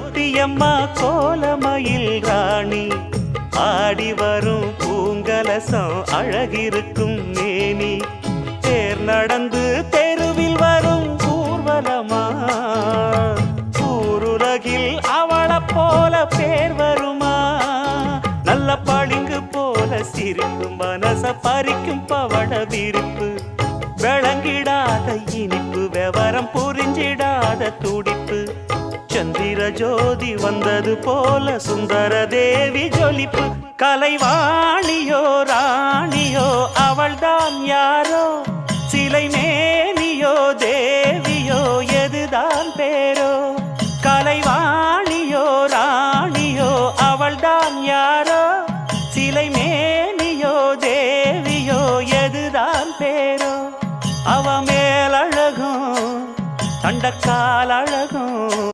ஒருத்தியம்மா கோலமயில் ராணி ஆடி வரும் பூங்கலசம் அழகிருக்கும் மேனி தேர் நடந்து தெருவில் வரும் ஊர்வலமா ஊருலகில் அவளை போல பேர் வருமா நல்ல பளிங்கு போல சிரிக்கும் மனச பறிக்கும் பவள விரிப்பு விளங்கிடாத இனிப்பு விவரம் புரிஞ்சிடாத துடிப்பு சந்திர ஜோதி வந்தது போல சுந்தர தேவி ஜொலிப்பு கலைவாணியோ ராணியோ அவள்தான் யாரோ சிலை மேனியோ தேவியோ எதுதான் பேரோ